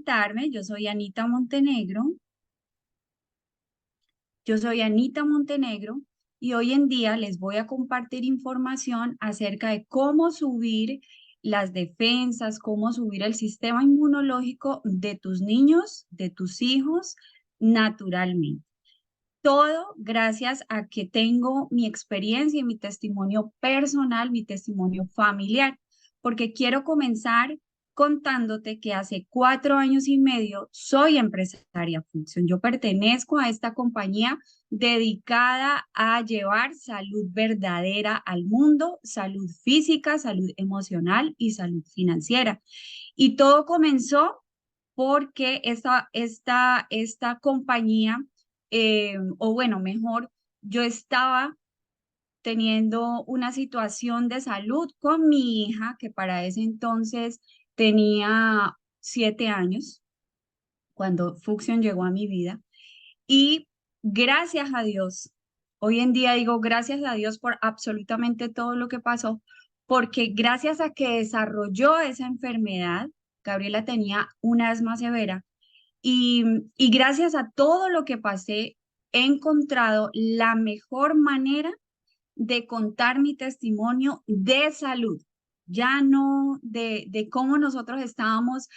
presentarme, yo soy Anita Montenegro. Yo soy Anita Montenegro y hoy en día les voy a compartir información acerca de cómo subir las defensas, cómo subir el sistema inmunológico de tus niños, de tus hijos, naturalmente. Todo gracias a que tengo mi experiencia y mi testimonio personal, mi testimonio familiar, porque quiero comenzar contándote que hace 4 años y medio soy empresaria Fusion. Yo pertenezco a esta compañía dedicada a llevar salud verdadera al mundo, salud física, salud emocional y salud financiera. Y todo comenzó porque esta compañía, o bueno, mejor, yo estaba teniendo una situación de salud con mi hija, que para ese entonces tenía 7 años, cuando Fuxion llegó a mi vida. Y gracias a Dios, hoy en día digo gracias a Dios por absolutamente todo lo que pasó, porque gracias a que desarrolló esa enfermedad, Gabriela tenía una asma severa y, y gracias a todo lo que pasé, he encontrado la mejor manera de contar mi testimonio de salud, ya no de cómo nosotros estábamos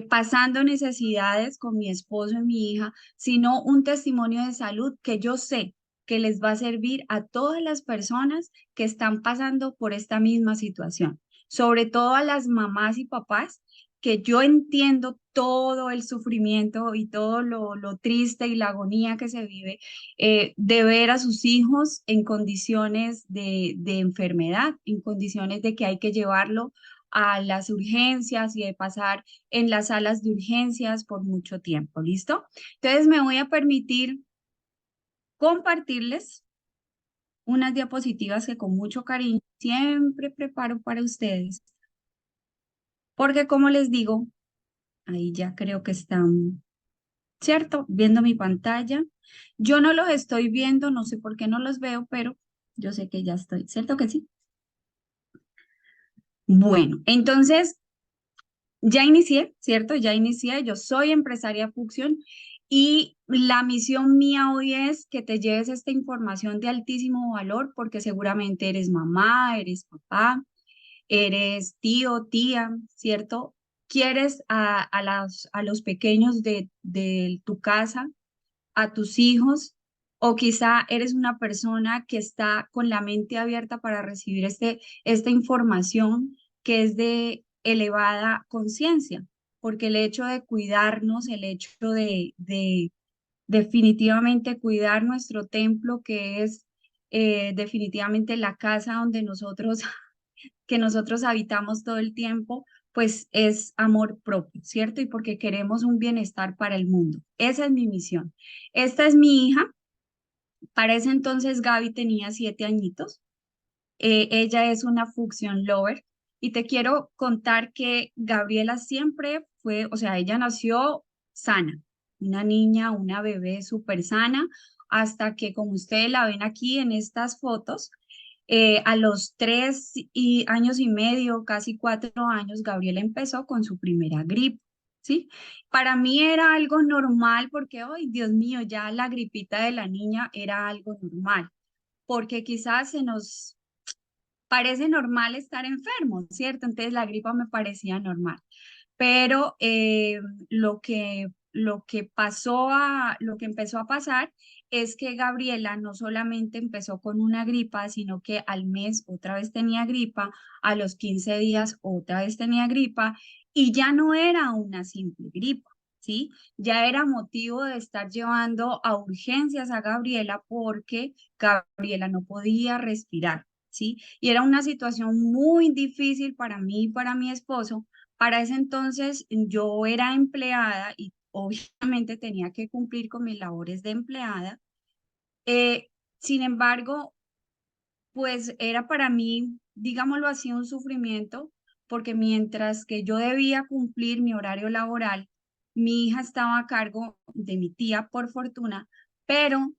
pasando necesidades con mi esposo y mi hija, sino un testimonio de salud que yo sé que les va a servir a todas las personas que están pasando por esta misma situación, sobre todo a las mamás y papás, que yo entiendo todo el sufrimiento y todo lo triste y la agonía que se vive de ver a sus hijos en condiciones de enfermedad, en condiciones de que hay que llevarlo a las urgencias y de pasar en las salas de urgencias por mucho tiempo. ¿Listo? Entonces me voy a permitir compartirles unas diapositivas que con mucho cariño siempre preparo para ustedes, porque como les digo, ahí ya creo que están, ¿cierto? Viendo mi pantalla. Yo no los estoy viendo, no sé por qué no los veo, pero yo sé que ya estoy, ¿cierto que sí? Bueno, entonces ya inicié, ¿cierto? Ya inicié, yo soy empresaria Fuxion y la misión mía hoy es que te lleves esta información de altísimo valor porque seguramente eres mamá, eres papá, eres tío, tía, ¿cierto? Quieres a los pequeños de tu casa, a tus hijos, o quizá eres una persona que está con la mente abierta para recibir esta información que es de elevada conciencia, porque el hecho de cuidarnos, el hecho de definitivamente cuidar nuestro templo, que es definitivamente la casa donde nosotros que nosotros habitamos todo el tiempo, pues es amor propio, ¿cierto? Y porque queremos un bienestar para el mundo. Esa es mi misión. Esta es mi hija. Para ese entonces Gaby tenía 7 añitos. Ella es una Fuxion Lover. Y te quiero contar que Gabriela siempre fue, o sea, ella nació sana, una niña, una bebé súper sana, hasta que como ustedes la ven aquí en estas fotos, a los 3 años y medio, casi 4 años, Gabriela empezó con su primera gripe, ¿sí? Para mí era algo normal porque, ay, Dios mío, ya la gripita de la niña era algo normal, porque quizás se nos parece normal estar enfermo, ¿cierto? Entonces la gripa me parecía normal. Pero lo que empezó a pasar es que Gabriela no solamente empezó con una gripa, sino que al mes otra vez tenía gripa, a los 15 días otra vez tenía gripa y ya no era una simple gripa, ¿sí? Ya era motivo de estar llevando a urgencias a Gabriela porque Gabriela no podía respirar, ¿sí? Y era una situación muy difícil para mí y para mi esposo. Para ese entonces yo era empleada y obviamente tenía que cumplir con mis labores de empleada. Sin embargo, pues era para mí, digámoslo así, un sufrimiento, porque mientras que yo debía cumplir mi horario laboral, mi hija estaba a cargo de mi tía, por fortuna, pero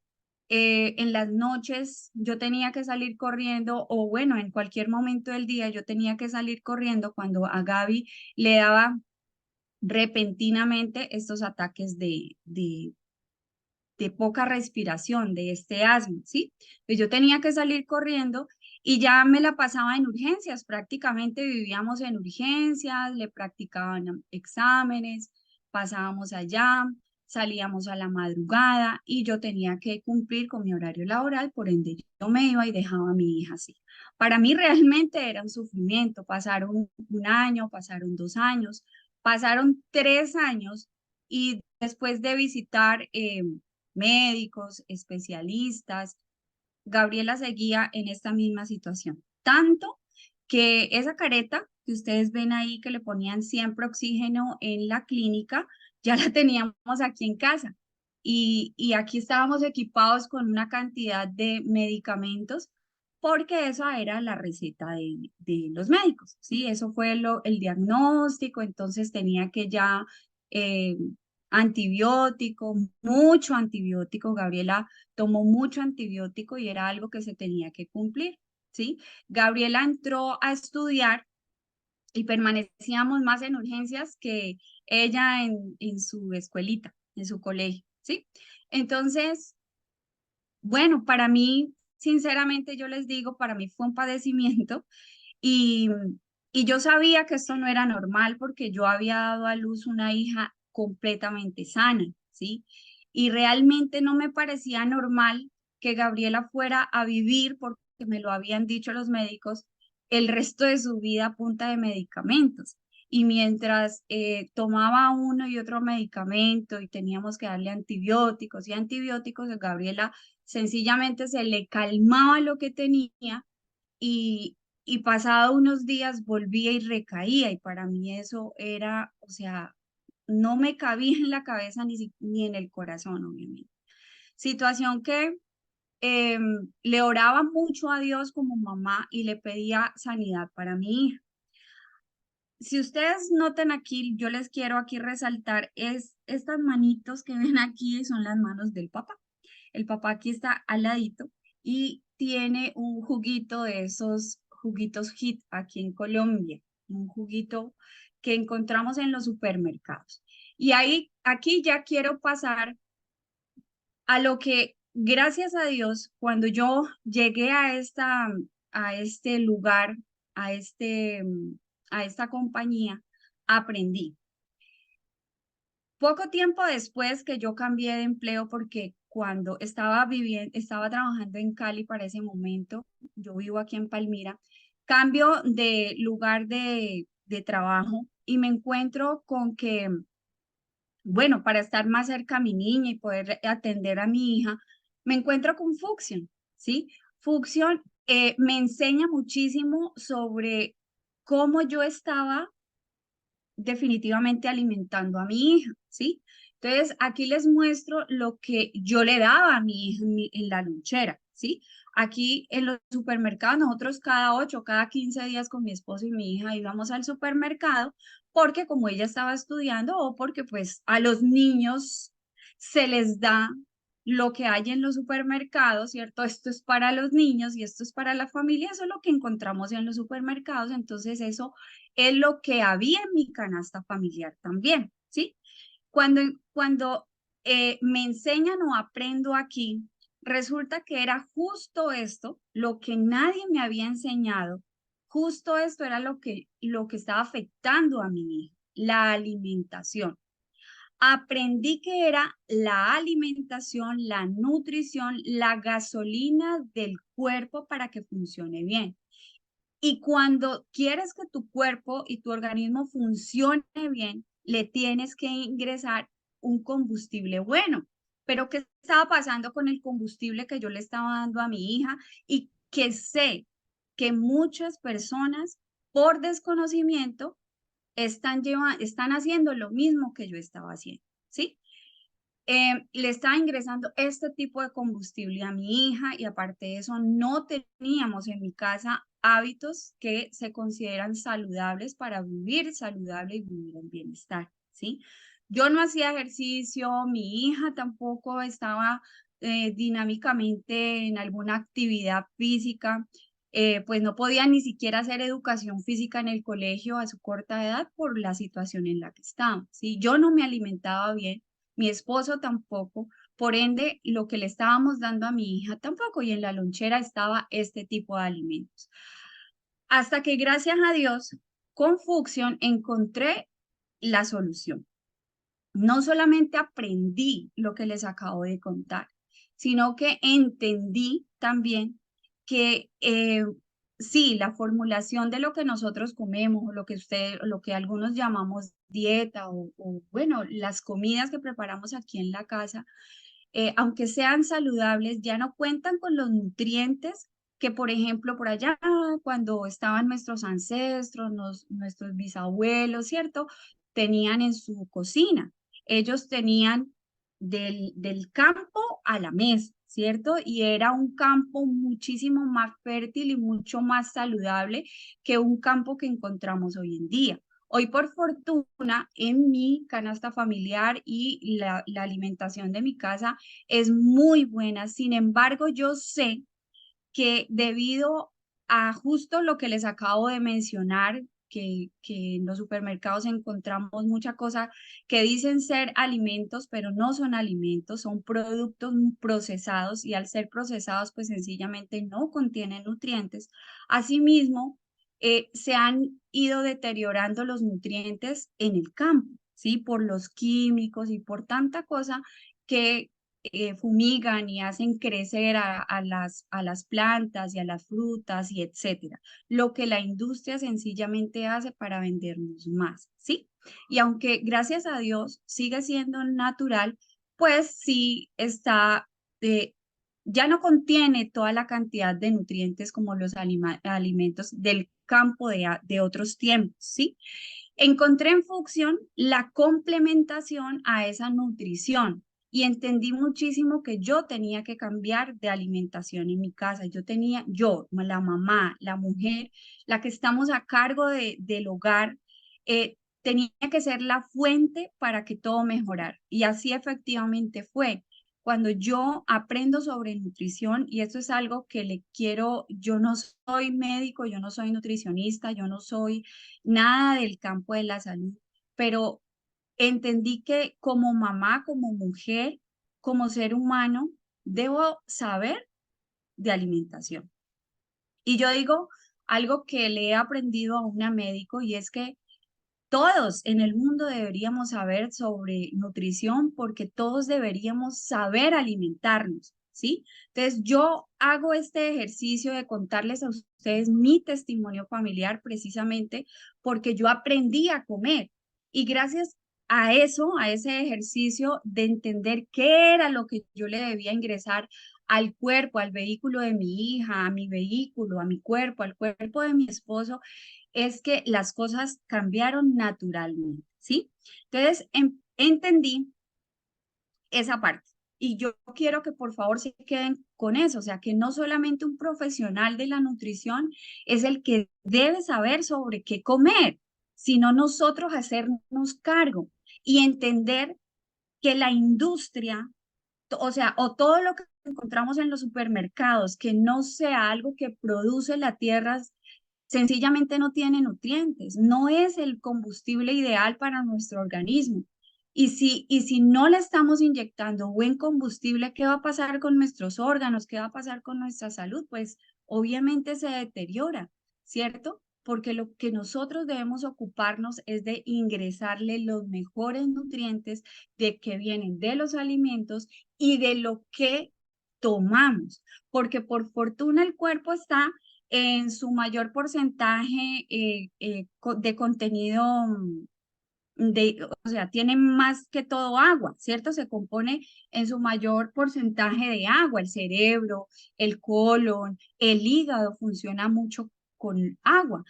en las noches yo tenía que salir corriendo, o bueno, en cualquier momento del día yo tenía que salir corriendo cuando a Gaby le daba repentinamente estos ataques de poca respiración, de este asma, ¿sí? Pues yo tenía que salir corriendo y ya me la pasaba en urgencias, prácticamente vivíamos en urgencias, le practicaban exámenes, pasábamos allá, salíamos a la madrugada y yo tenía que cumplir con mi horario laboral, por ende yo me iba y dejaba a mi hija así. Para mí realmente era un sufrimiento, pasaron un año, pasaron 2 años, pasaron 3 años y después de visitar médicos, especialistas, Gabriela seguía en esta misma situación. Tanto que esa careta que ustedes ven ahí que le ponían siempre oxígeno en la clínica, ya la teníamos aquí en casa. Y aquí estábamos equipados con una cantidad de medicamentos porque esa era la receta de los médicos, ¿sí? Eso fue el diagnóstico, entonces tenía que ya eh, antibiótico, mucho antibiótico. Gabriela tomó mucho antibiótico y era algo que se tenía que cumplir, ¿sí? Gabriela entró a estudiar y permanecíamos más en urgencias que ella en su escuelita, en su colegio, ¿sí? Entonces, bueno, para mí, sinceramente, yo les digo, para mí fue un padecimiento y, y yo sabía que esto no era normal porque yo había dado a luz una hija completamente sana, ¿sí? Y realmente no me parecía normal que Gabriela fuera a vivir, porque me lo habían dicho los médicos, el resto de su vida a punta de medicamentos. Y mientras tomaba uno y otro medicamento y teníamos que darle antibióticos y antibióticos, a Gabriela sencillamente se le calmaba lo que tenía y, y pasado unos días volvía y recaía y para mí eso era, o sea, no me cabía en la cabeza ni en el corazón, obviamente. Situación que le oraba mucho a Dios como mamá y le pedía sanidad para mi hija. Si ustedes notan aquí, yo les quiero aquí resaltar, es estas manitos que ven aquí son las manos del papá. El papá aquí está al ladito y tiene un juguito de esos juguitos HIT aquí en Colombia, un juguito que encontramos en los supermercados. Y ahí, aquí ya quiero pasar a lo que, gracias a Dios, cuando yo llegué a este lugar, a este, a esta compañía, aprendí. Poco tiempo después que yo cambié de empleo, porque cuando estaba viviendo, estaba trabajando en Cali para ese momento, yo vivo aquí en Palmira, cambio de lugar de trabajo y me encuentro con que, bueno, para estar más cerca a mi niña y poder atender a mi hija, me encuentro con Fuxion, ¿sí? Fuxion me enseña muchísimo sobre cómo yo estaba definitivamente alimentando a mi hija, ¿sí? Entonces, aquí les muestro lo que yo le daba a mi hija en la lonchera, ¿sí? Aquí en los supermercados, nosotros cada 8, cada 15 días con mi esposo y mi hija íbamos al supermercado porque como ella estaba estudiando o porque pues a los niños se les da lo que hay en los supermercados, ¿cierto? Esto es para los niños y esto es para la familia, eso es lo que encontramos en los supermercados, entonces eso es lo que había en mi canasta familiar también, ¿sí? Cuando me enseñan o aprendo aquí, resulta que era justo esto, lo que nadie me había enseñado, justo esto era lo que estaba afectando a mi hija, la alimentación. Aprendí que era la alimentación, la nutrición, la gasolina del cuerpo para que funcione bien. Y cuando quieres que tu cuerpo y tu organismo funcione bien, le tienes que ingresar un combustible bueno. Pero ¿qué estaba pasando con el combustible que yo le estaba dando a mi hija? Y que sé que muchas personas por desconocimiento están haciendo lo mismo que yo estaba haciendo, ¿sí? Le estaba ingresando este tipo de combustible a mi hija y aparte de eso no teníamos en mi casa hábitos que se consideran saludables para vivir saludable y vivir en bienestar, ¿sí? Yo no hacía ejercicio, mi hija tampoco estaba dinámicamente en alguna actividad física. pues no podía ni siquiera hacer educación física en el colegio a su corta edad por la situación en la que estaba, ¿sí? Yo no me alimentaba bien, mi esposo tampoco, por ende, lo que le estábamos dando a mi hija tampoco, y en la lonchera estaba este tipo de alimentos. Hasta que gracias a Dios, con Fuxion encontré la solución. No solamente aprendí lo que les acabo de contar, sino que entendí también que sí, la formulación de lo que nosotros comemos, o lo que lo que algunos llamamos dieta, bueno, las comidas que preparamos aquí en la casa, aunque sean saludables, ya no cuentan con los nutrientes que, por ejemplo, por allá, cuando estaban nuestros ancestros, nuestros bisabuelos, ¿cierto? Tenían en su cocina. Ellos tenían del campo a la mesa, ¿cierto? Y era un campo muchísimo más fértil y mucho más saludable que un campo que encontramos hoy en día. Hoy, por fortuna, en mi canasta familiar y la alimentación de mi casa es muy buena. Sin embargo, yo sé que debido a justo lo que les acabo de mencionar, que en los supermercados encontramos mucha cosa que dicen ser alimentos, pero no son alimentos, son productos procesados y al ser procesados, pues sencillamente no contienen nutrientes. Asimismo, se han ido deteriorando los nutrientes en el campo, ¿sí? Por los químicos y por tanta cosa que fumigan y hacen crecer a las plantas y a las frutas y etcétera. Lo que la industria sencillamente hace para vendernos más, ¿sí? Y aunque gracias a Dios sigue siendo natural, pues sí está, eh, ya no contiene toda la cantidad de nutrientes como los alimentos del campo de otros tiempos, ¿sí? Encontré en Fuxion la complementación a esa nutrición y entendí muchísimo que yo tenía que cambiar de alimentación en mi casa. Yo, la mamá, la mujer, la que estamos a cargo del hogar, tenía que ser la fuente para que todo mejorara. Y así efectivamente fue. Cuando yo aprendo sobre nutrición, y esto es algo que le quiero, yo no soy médico, yo no soy nutricionista, yo no soy nada del campo de la salud, pero entendí que como mamá, como mujer, como ser humano, debo saber de alimentación. Y yo digo algo que le he aprendido a una médico y es que todos en el mundo deberíamos saber sobre nutrición porque todos deberíamos saber alimentarnos, ¿sí? Entonces yo hago este ejercicio de contarles a ustedes mi testimonio familiar precisamente porque yo aprendí a comer y gracias a eso, a ese ejercicio de entender qué era lo que yo le debía ingresar al cuerpo, al vehículo de mi hija, a mi vehículo, a mi cuerpo, al cuerpo de mi esposo, es que las cosas cambiaron naturalmente, ¿sí? Entonces, entendí esa parte. Y yo quiero que por favor se queden con eso, o sea, que no solamente un profesional de la nutrición es el que debe saber sobre qué comer, sino nosotros hacernos cargo y entender que la industria, o sea, o todo lo que encontramos en los supermercados, que no sea algo que produce la tierra, sencillamente no tiene nutrientes, no es el combustible ideal para nuestro organismo. Y si no le estamos inyectando buen combustible, ¿qué va a pasar con nuestros órganos? ¿Qué va a pasar con nuestra salud? Pues obviamente se deteriora, ¿cierto? Porque lo que nosotros debemos ocuparnos es de ingresarle los mejores nutrientes de que vienen de los alimentos y de lo que tomamos, porque por fortuna el cuerpo está en su mayor porcentaje de contenido o sea, tiene más que todo agua, ¿cierto? Se compone en su mayor porcentaje de agua, el cerebro, el colon, el hígado funciona mucho con agua.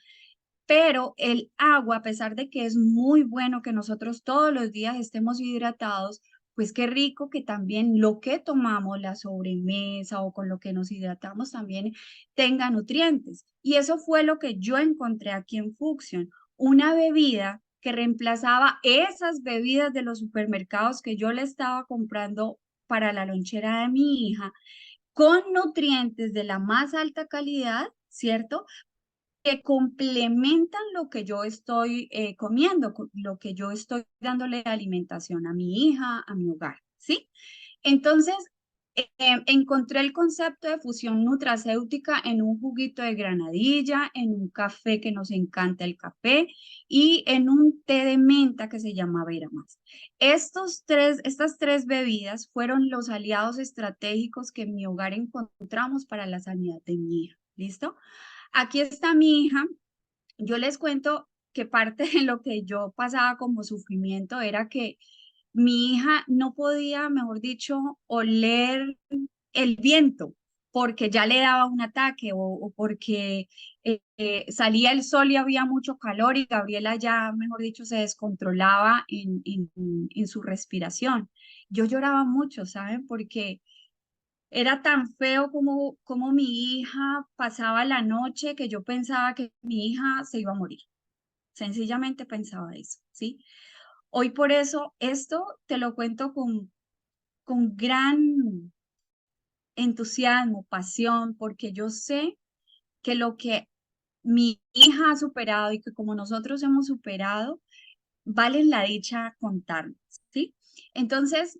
Pero el agua, a pesar de que es muy bueno que nosotros todos los días estemos hidratados, pues qué rico que también lo que tomamos, la sobremesa o con lo que nos hidratamos también tenga nutrientes. Y eso fue lo que yo encontré aquí en Fuxion, una bebida que reemplazaba esas bebidas de los supermercados que yo le estaba comprando para la lonchera de mi hija, con nutrientes de la más alta calidad ¿cierto? Que complementan lo que yo estoy comiendo, lo que yo estoy dándole de alimentación a mi hija, a mi hogar, ¿sí? Entonces, encontré el concepto de fusión nutracéutica en un juguito de granadilla, en un café que nos encanta el café y en un té de menta que se llama Vera Más. Estas tres bebidas fueron los aliados estratégicos que en mi hogar encontramos para la sanidad de mi hija. ¿Listo? Aquí está mi hija. Yo les cuento que parte de lo que yo pasaba como sufrimiento era que mi hija no podía, mejor dicho, oler el viento porque ya le daba un ataque o porque salía el sol y había mucho calor y Gabriela ya, mejor dicho, se descontrolaba en su respiración. Yo lloraba mucho, ¿saben? Porque era tan feo como mi hija pasaba la noche que yo pensaba que mi hija se iba a morir. Sencillamente pensaba eso, ¿sí? Hoy por eso esto te lo cuento con gran entusiasmo, pasión, porque yo sé que lo que mi hija ha superado y que como nosotros hemos superado, vale la dicha contarnos, ¿sí? Entonces,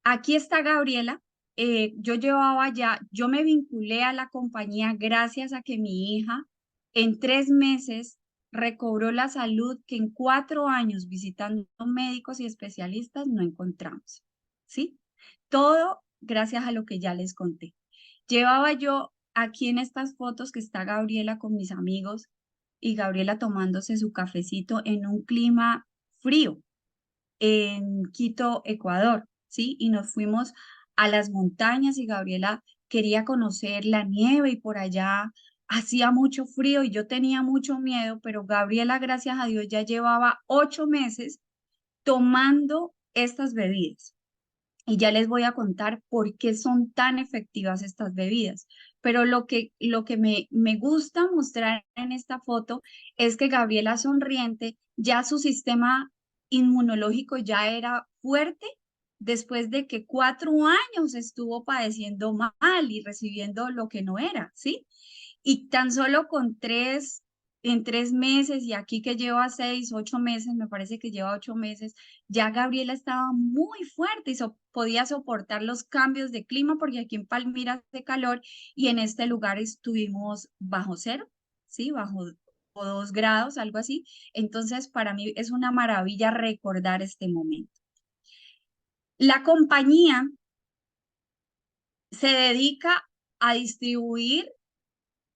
aquí está Gabriela. Yo me vinculé a la compañía gracias a que mi hija en 3 meses recobró la salud que en 4 años visitando médicos y especialistas no encontramos, ¿sí? Todo gracias a lo que ya les conté. Llevaba yo aquí en estas fotos que está Gabriela con mis amigos y Gabriela tomándose su cafecito en un clima frío en Quito, Ecuador, ¿sí? Y nos fuimos a las montañas y Gabriela quería conocer la nieve y por allá hacía mucho frío y yo tenía mucho miedo, pero Gabriela, gracias a Dios, ya llevaba 8 meses tomando estas bebidas. Y ya les voy a contar por qué son tan efectivas estas bebidas. Pero lo que me gusta mostrar en esta foto es que Gabriela sonriente, ya su sistema inmunológico ya era fuerte después de que 4 años estuvo padeciendo mal y recibiendo lo que no era, ¿sí? Y tan solo en 3 meses, y aquí que lleva 6, 8 meses, me parece que lleva 8 meses, ya Gabriela estaba muy fuerte y podía soportar los cambios de clima, porque aquí en Palmira hace calor y en este lugar estuvimos bajo cero, ¿sí? Bajo o 2 grados, algo así. Entonces, para mí es una maravilla recordar este momento. La compañía se dedica a distribuir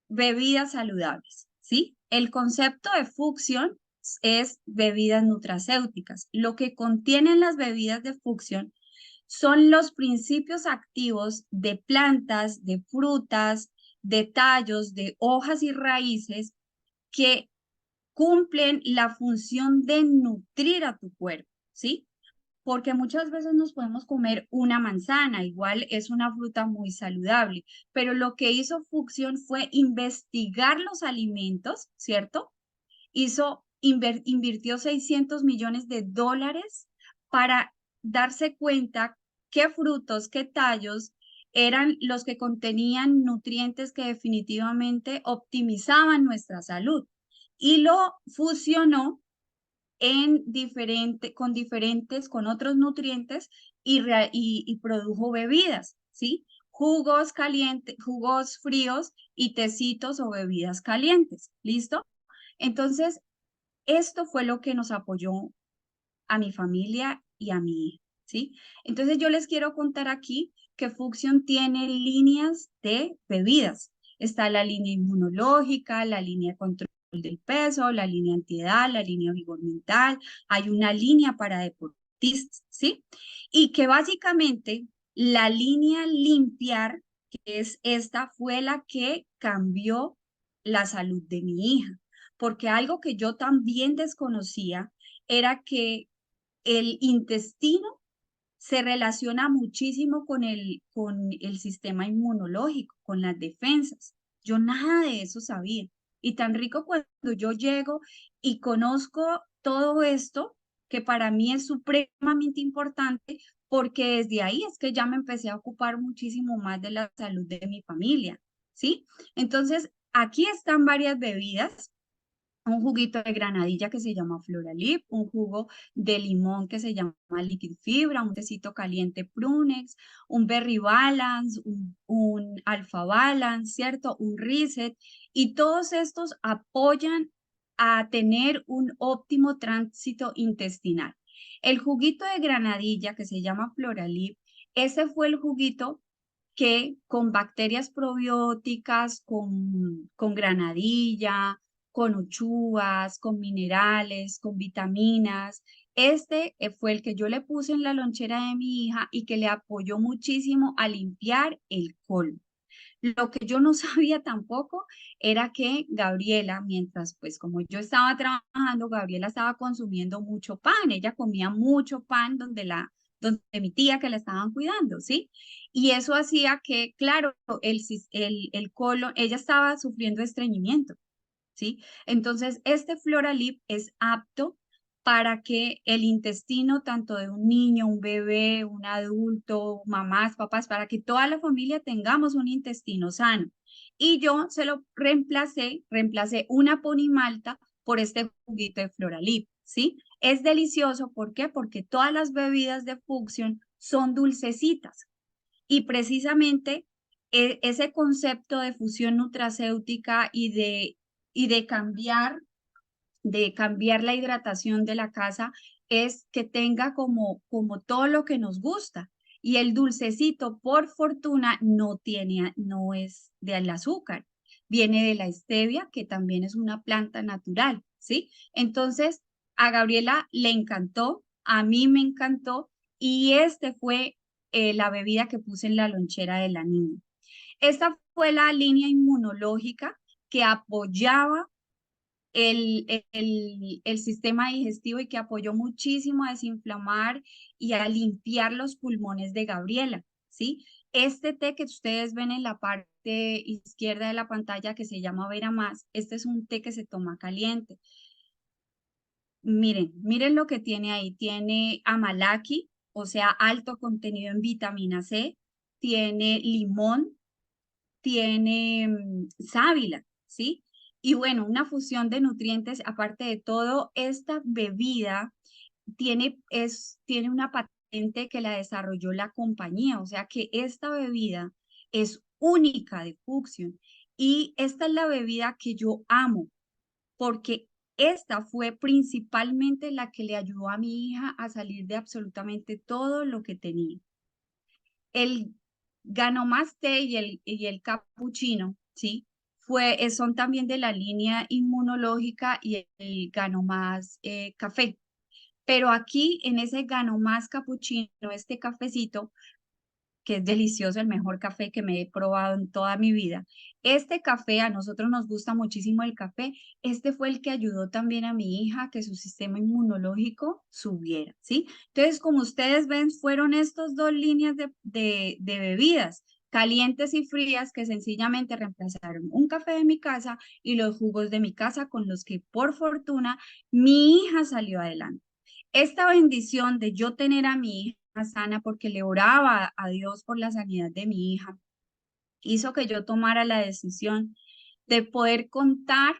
bebidas saludables, ¿sí? El concepto de Fusion es bebidas nutracéuticas. Lo que contienen las bebidas de Fusion son los principios activos de plantas, de frutas, de tallos, de hojas y raíces que cumplen la función de nutrir a tu cuerpo, ¿sí? Porque muchas veces nos podemos comer una manzana, igual es una fruta muy saludable, pero lo que hizo Fusion fue investigar los alimentos, ¿cierto? Invirtió $600 millones para darse cuenta qué frutos, qué tallos eran los que contenían nutrientes que definitivamente optimizaban nuestra salud. Y lo fusionó con otros nutrientes y produjo bebidas, ¿sí? Jugos calientes, jugos fríos y tecitos o bebidas calientes, ¿listo? Entonces, esto fue lo que nos apoyó a mi familia y a mi hija, ¿sí? Entonces, yo les quiero contar aquí que Fusion tiene líneas de bebidas. Está la línea inmunológica, la línea de control del peso, la línea antiedad, la línea vigor mental, hay una línea para deportistas, ¿sí? Y que básicamente la línea limpiar, que es esta, fue la que cambió la salud de mi hija, porque algo que yo también desconocía era que el intestino se relaciona muchísimo con el sistema inmunológico, con las defensas. Yo nada de eso sabía. Y tan rico cuando yo llego y conozco todo esto, que para mí es supremamente importante, porque desde ahí es que ya me empecé a ocupar muchísimo más de la salud de mi familia, ¿sí? Entonces, Aquí están varias bebidas. Un juguito de granadilla que se llama Floralip, un jugo de limón que se llama Liquid Fibra, un tecito caliente Prunex, un Berry Balance, un Alpha Balance, ¿cierto? Un Reset, y todos estos apoyan a tener un óptimo tránsito intestinal. El juguito de granadilla que se llama Floralip, ese fue el juguito que con bacterias probióticas, con granadilla, con uchuvas, con minerales, con vitaminas. Este fue el que yo le puse en la lonchera de mi hija y que le apoyó muchísimo a limpiar el colon. Lo que yo no sabía tampoco era que Gabriela, mientras pues como yo estaba trabajando, Gabriela estaba consumiendo mucho pan. Ella comía mucho pan donde mi tía que la estaban cuidando, ¿sí? Y eso hacía que, claro, el colon, ella estaba sufriendo estreñimiento. ¿Sí? Entonces, este Floralip es apto para que el intestino, tanto de un niño, un bebé, un adulto, mamás, papás, para que toda la familia tengamos un intestino sano. Y yo se lo reemplacé una ponimalta por este juguito de Floralip, ¿sí? Es delicioso, ¿por qué? Porque todas las bebidas de Fusion son dulcecitas y precisamente ese concepto de fusión nutracéutica y de cambiar la hidratación de la casa es que tenga como todo lo que nos gusta. Y el dulcecito, por fortuna, no es del azúcar, viene de la stevia, que también es una planta natural, ¿sí? Entonces, a Gabriela le encantó, a mí me encantó, y este fue la bebida que puse en la lonchera de la niña. Esta fue la línea inmunológica que apoyaba el sistema digestivo y que apoyó muchísimo a desinflamar y a limpiar los pulmones de Gabriela, ¿sí? Este té que ustedes ven en la parte izquierda de la pantalla que se llama Vera Más, este es un té que se toma caliente. Miren lo que tiene ahí. Tiene amalaki, o sea, alto contenido en vitamina C, tiene limón, tiene sábila, ¿sí? Y bueno, una fusión de nutrientes, aparte de todo, esta bebida tiene una patente que la desarrolló la compañía, o sea que esta bebida es única de Fusion y esta es la bebida que yo amo porque esta fue principalmente la que le ayudó a mi hija a salir de absolutamente todo lo que tenía. El Ganomaste y el capuchino, ¿sí? Son también de la línea inmunológica y el Ganomás café. Pero aquí en ese Ganomás capuchino, este cafecito, que es delicioso, el mejor café que me he probado en toda mi vida. Este café, a nosotros nos gusta muchísimo el café, este fue el que ayudó también a mi hija a que su sistema inmunológico subiera, ¿sí? Entonces, como ustedes ven, fueron estas dos líneas de bebidas, calientes y frías, que sencillamente reemplazaron un café de mi casa y los jugos de mi casa con los que, por fortuna, mi hija salió adelante. Esta bendición de yo tener a mi hija sana porque le oraba a Dios por la sanidad de mi hija, hizo que yo tomara la decisión de poder contar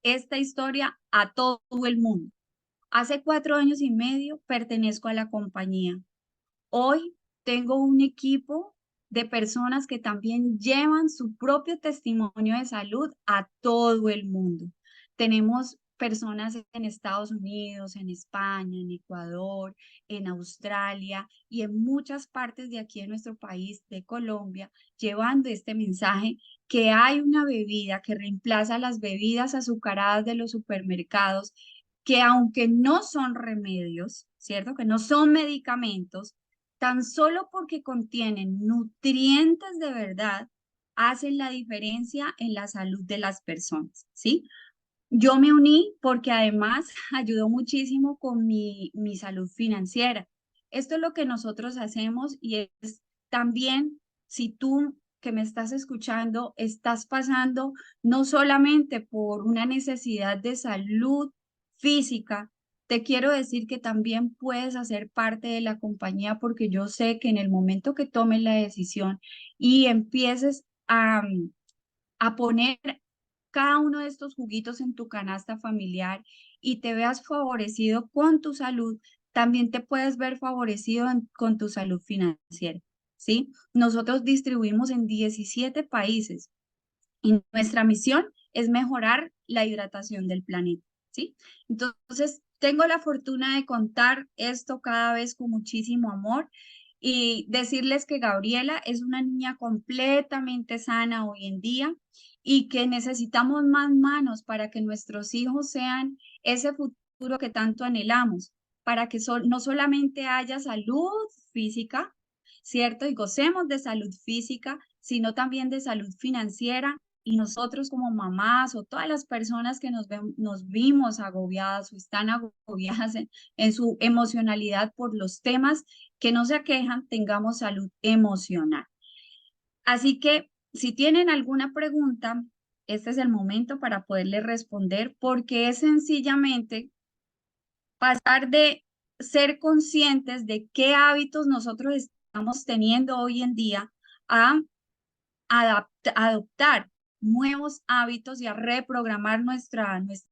esta historia a todo el mundo. Hace 4 años y medio pertenezco a la compañía. Hoy tengo un equipo de personas que también llevan su propio testimonio de salud a todo el mundo. Tenemos personas en Estados Unidos, en España, en Ecuador, en Australia y en muchas partes de aquí en nuestro país, de Colombia, llevando este mensaje que hay una bebida que reemplaza las bebidas azucaradas de los supermercados, que aunque no son remedios, ¿cierto? Que no son medicamentos, tan solo porque contienen nutrientes de verdad, hacen la diferencia en la salud de las personas, ¿sí? Yo me uní porque además ayudó muchísimo con mi salud financiera. Esto es lo que nosotros hacemos y es también, si tú que me estás escuchando, estás pasando no solamente por una necesidad de salud física, te quiero decir que también puedes hacer parte de la compañía porque yo sé que en el momento que tomes la decisión y empieces a poner cada uno de estos juguitos en tu canasta familiar y te veas favorecido con tu salud, también te puedes ver favorecido con tu salud financiera, ¿sí? Nosotros distribuimos en 17 países y nuestra misión es mejorar la hidratación del planeta, ¿sí? Entonces, tengo la fortuna de contar esto cada vez con muchísimo amor y decirles que Gabriela es una niña completamente sana hoy en día y que necesitamos más manos para que nuestros hijos sean ese futuro que tanto anhelamos, para que no solamente haya salud física, ¿cierto? Y gocemos de salud física, sino también de salud financiera y nosotros como mamás o todas las personas que nos vimos agobiadas o están agobiadas en su emocionalidad por los temas que nos aquejan, tengamos salud emocional. Así que si tienen alguna pregunta, este es el momento para poderle responder porque es sencillamente pasar de ser conscientes de qué hábitos nosotros estamos teniendo hoy en día a adoptar nuevos hábitos y a reprogramar nuestra